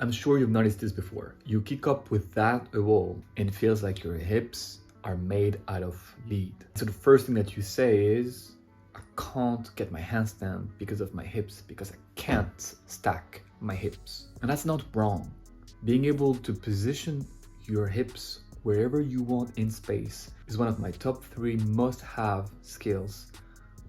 I'm sure you've noticed this before. You kick up without a wall and it feels like your hips are made out of lead. So the first thing that you say is, I can't get my handstand because of my hips, because I can't stack my hips. And that's not wrong. Being able to position your hips wherever you want in space is one of my top 3 must-have skills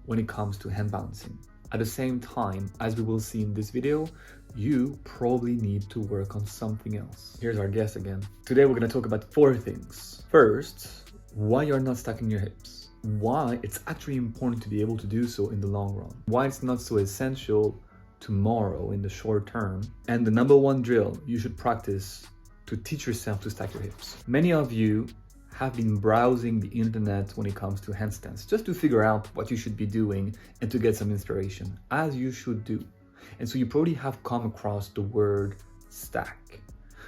when it comes to hand balancing. At the same time, as we will see in this video, you probably need to work on something else. Here's our guest again. Today we're going to talk about 4 things. First, why you're not stacking your hips. Why it's actually important to be able to do so in the long run. Why it's not so essential tomorrow in the short term. And the number 1 drill you should practice to teach yourself to stack your hips. Many of you have been browsing the internet when it comes to handstands just to figure out what you should be doing and to get some inspiration, as you should do. And so you probably have come across the word stack.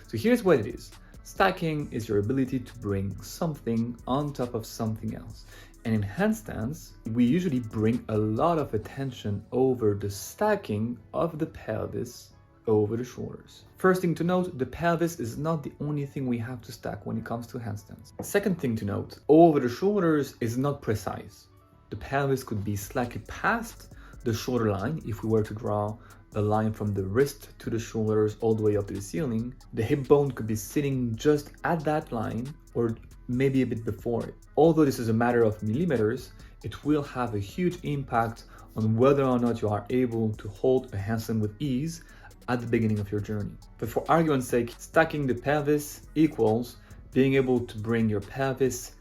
So here's what it is. Stacking is your ability to bring something on top of something else. And in handstands, we usually bring a lot of attention over the stacking of the pelvis over the shoulders. First thing to note, the pelvis is not the only thing we have to stack when it comes to handstands. Second thing to note, over the shoulders is not precise. The pelvis could be slightly past the shoulder line if we were to draw a line from the wrist to the shoulders all the way up to the ceiling. The hip bone could be sitting just at that line or maybe a bit before it. Although this is a matter of millimeters, it will have a huge impact on whether or not you are able to hold a handstand with ease at the beginning of your journey. But for argument's sake, stacking the pelvis equals being able to bring your pelvis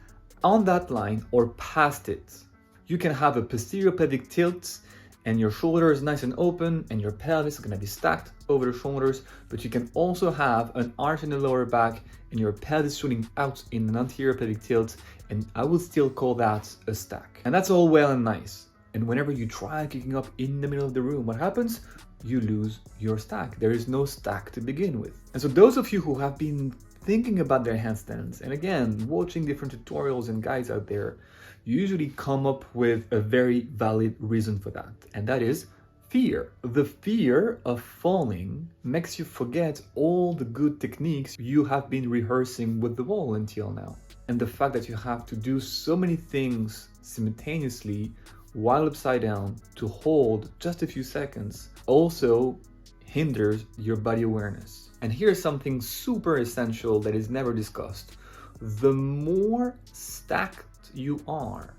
on that line or past it. You can have a posterior pelvic tilt and your shoulder is nice and open and your pelvis is going to be stacked over the shoulders, but you can also have an arch in the lower back and your pelvis shooting out in an anterior pelvic tilt, and I would still call that a stack. And that's all well and nice. And whenever you try kicking up in the middle of the room, what happens? You lose your stack. There is no stack to begin with. And so those of you who have been thinking about their handstands, and again, watching different tutorials and guides out there, you usually come up with a very valid reason for that. And that is fear. The fear of falling makes you forget all the good techniques you have been rehearsing with the wall until now. And the fact that you have to do so many things simultaneously while upside down to hold just a few seconds also hinders your body awareness. And here's something super essential that is never discussed. The more stacked you are,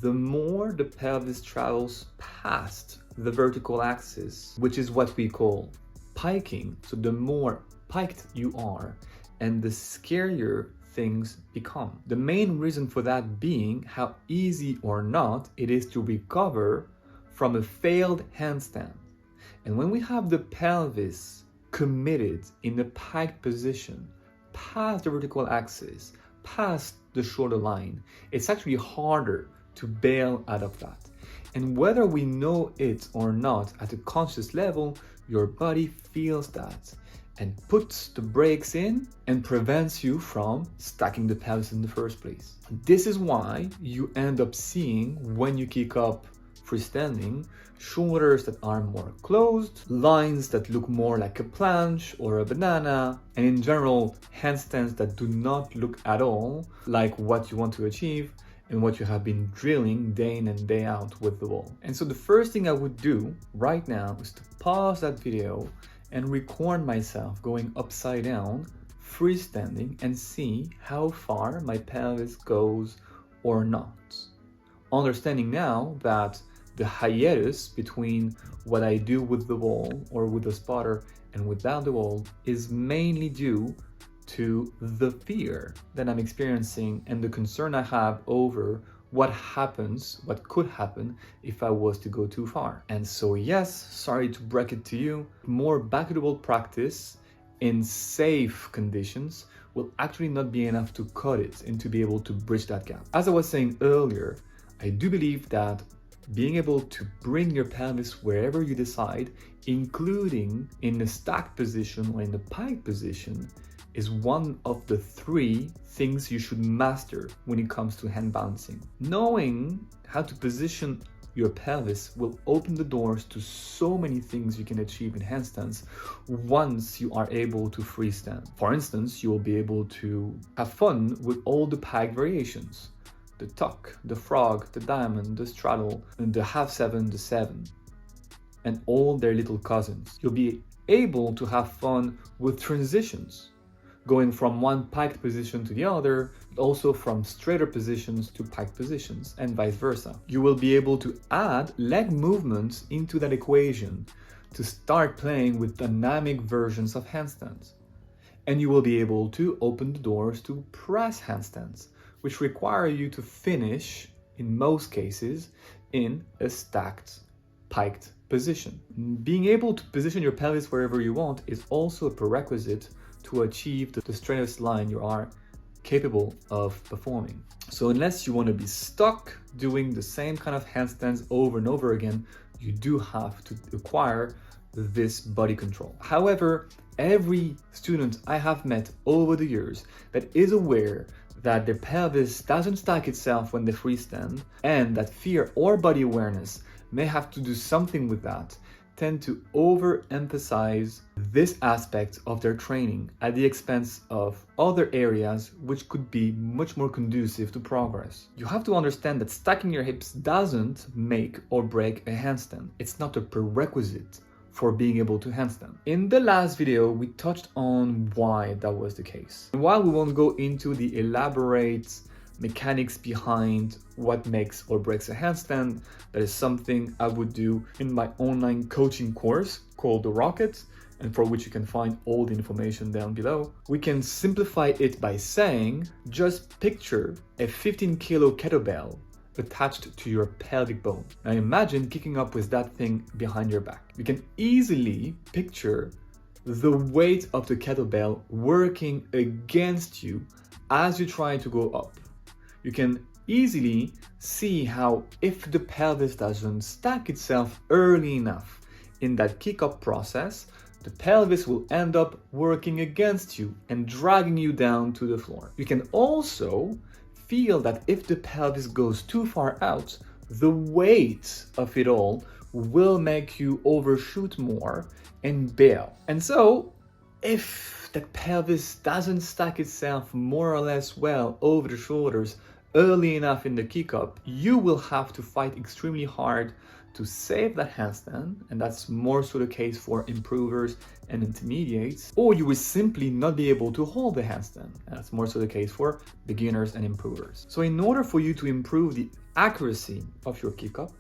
the more the pelvis travels past the vertical axis, which is what we call piking. So the more piked you are, and the scarier things become. The main reason for that being how easy or not it is to recover from a failed handstand. And when we have the pelvis committed in the piked position, past the vertical axis, past the shoulder line, it's actually harder to bail out of that. And whether we know it or not at a conscious level, your body feels that and puts the brakes in and prevents you from stacking the pelvis in the first place. This is why you end up seeing, when you kick up freestanding, shoulders that are more closed, lines that look more like a planche or a banana, and in general, handstands that do not look at all like what you want to achieve and what you have been drilling day in and day out with the wall. And so the first thing I would do right now is to pause that video and record myself going upside down, freestanding, and see how far my pelvis goes or not. Understanding now that the hiatus between what I do with the wall or with the spotter and without the wall is mainly due to the fear that I'm experiencing and the concern I have over what could happen if I was to go too far. And so yes, sorry to break it to you, more back to the wall practice in safe conditions will actually not be enough to cut it and to be able to bridge that gap. As I was saying earlier, I do believe that being able to bring your pelvis wherever you decide, including in the stacked position or in the pike position, is one of the 3 things you should master when it comes to hand balancing. Knowing how to position your pelvis will open the doors to so many things you can achieve in handstands once you are able to freestand. For instance, you will be able to have fun with all the pike variations. The tuck, the frog, the diamond, the straddle, and the half seven, the seven, and all their little cousins. You'll be able to have fun with transitions, going from one piked position to the other, but also from straighter positions to piked positions, and vice versa. You will be able to add leg movements into that equation to start playing with dynamic versions of handstands. And you will be able to open the doors to press handstands, which require you to finish, in most cases, in a stacked, piked position. Being able to position your pelvis wherever you want is also a prerequisite to achieve the straightest line you are capable of performing. So unless you want to be stuck doing the same kind of handstands over and over again, you do have to acquire this body control. However, every student I have met over the years that is aware that their pelvis doesn't stack itself when they freestand, and that fear or body awareness may have to do something with that, tend to overemphasize this aspect of their training at the expense of other areas which could be much more conducive to progress. You have to understand that stacking your hips doesn't make or break a handstand. It's not a prerequisite for being able to handstand. In the last video, we touched on why that was the case. And while we won't go into the elaborate mechanics behind what makes or breaks a handstand, that is something I would do in my online coaching course called The Rocket, and for which you can find all the information down below. We can simplify it by saying, just picture a 15-kilo kettlebell attached to your pelvic bone. Now imagine kicking up with that thing behind your back. You can easily picture the weight of the kettlebell working against you as you try to go up. You can easily see how if the pelvis doesn't stack itself early enough in that kick-up process, the pelvis will end up working against you and dragging you down to the floor. You can also feel that if the pelvis goes too far out, the weight of it all will make you overshoot more and bail. And so, if the pelvis doesn't stack itself more or less well over the shoulders early enough in the kick-up, you will have to fight extremely hard to save that handstand, and that's more so the case for improvers and intermediates, or you will simply not be able to hold the handstand, and that's more so the case for beginners and improvers. So in order for you to improve the accuracy of your kick-up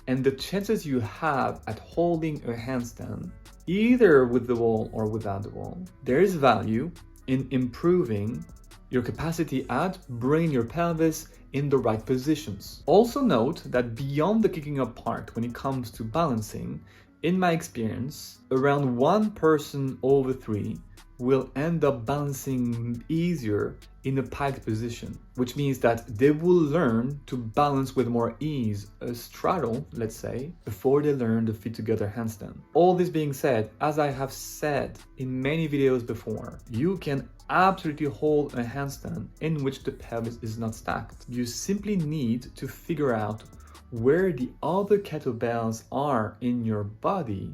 and the chances you have at holding a handstand, either with the wall or without the wall, there is value in improving your capacity at bringing your pelvis in the right positions. Also note that beyond the kicking up part, when it comes to balancing, in my experience, around one person over three will end up balancing easier in a piked position, which means that they will learn to balance with more ease a straddle, let's say, before they learn the feet together handstand. All this being said, as I have said in many videos before, you can absolutely hold a handstand in which the pelvis is not stacked. You simply need to figure out where the other kettlebells are in your body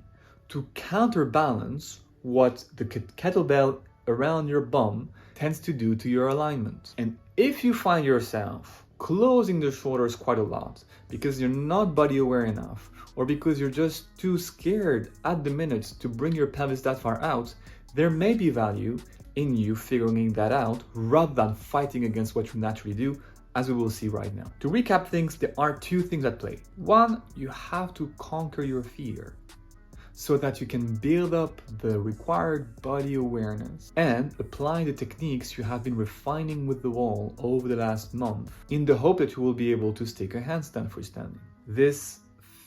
to counterbalance what the kettlebell around your bum tends to do to your alignment. And if you find yourself closing the shoulders quite a lot because you're not body aware enough, or because you're just too scared at the minute to bring your pelvis that far out, there may be value in you figuring that out rather than fighting against what you naturally do, as we will see right now. To recap things, there are two things at play. One, you have to conquer your fear so that you can build up the required body awareness and apply the techniques you have been refining with the wall over the last month in the hope that you will be able to stick a handstand freestanding. This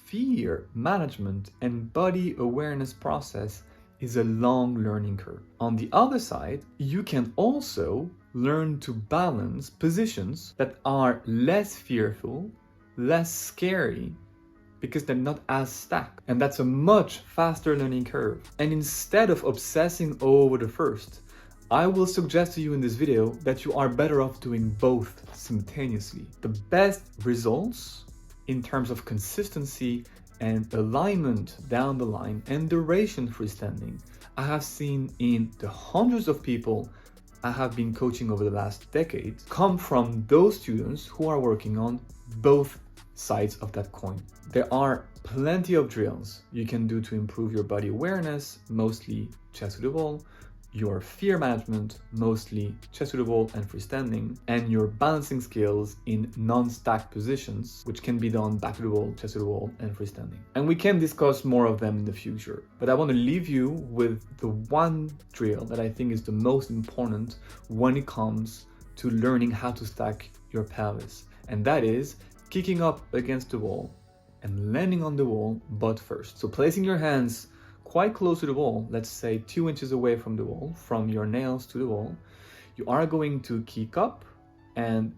fear management and body awareness process is a long learning curve. On the other side, you can also learn to balance positions that are less fearful, less scary, because they're not as stacked. And that's a much faster learning curve. And instead of obsessing over the first, I will suggest to you in this video that you are better off doing both simultaneously. The best results in terms of consistency and alignment down the line and duration freestanding, I have seen in the hundreds of people I have been coaching over the last decade come from those students who are working on both sides of that coin. There are plenty of drills you can do to improve your body awareness, mostly chest to the wall, your fear management, mostly chest to the wall and freestanding, and your balancing skills in non-stacked positions, which can be done back to the wall, chest to the wall, and freestanding. And we can discuss more of them in the future, but I want to leave you with the one drill that I think is the most important when it comes to learning how to stack your pelvis, and that is kicking up against the wall and landing on the wall butt first. So placing your hands quite close to the wall, let's say 2 inches away from the wall, from your nails to the wall, you are going to kick up and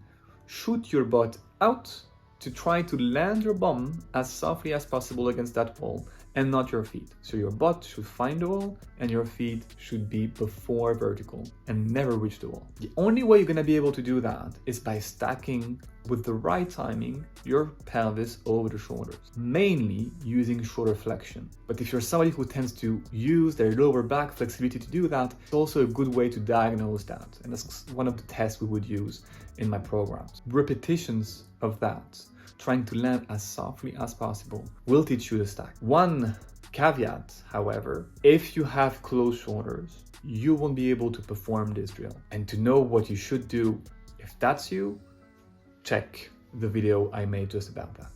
shoot your butt out to try to land your bum as softly as possible against that wall and not your feet. So your butt should find the wall and your feet should be before vertical and never reach the wall. The only way you're gonna be able to do that is by stacking with the right timing your pelvis over the shoulders, mainly using shoulder flexion. But if you're somebody who tends to use their lower back flexibility to do that, it's also a good way to diagnose that. And that's one of the tests we would use in my programs. Repetitions of that, trying to land as softly as possible, will teach you to stack. One caveat, however, if you have closed shoulders, you won't be able to perform this drill. And to know what you should do, if that's you, check the video I made just about that.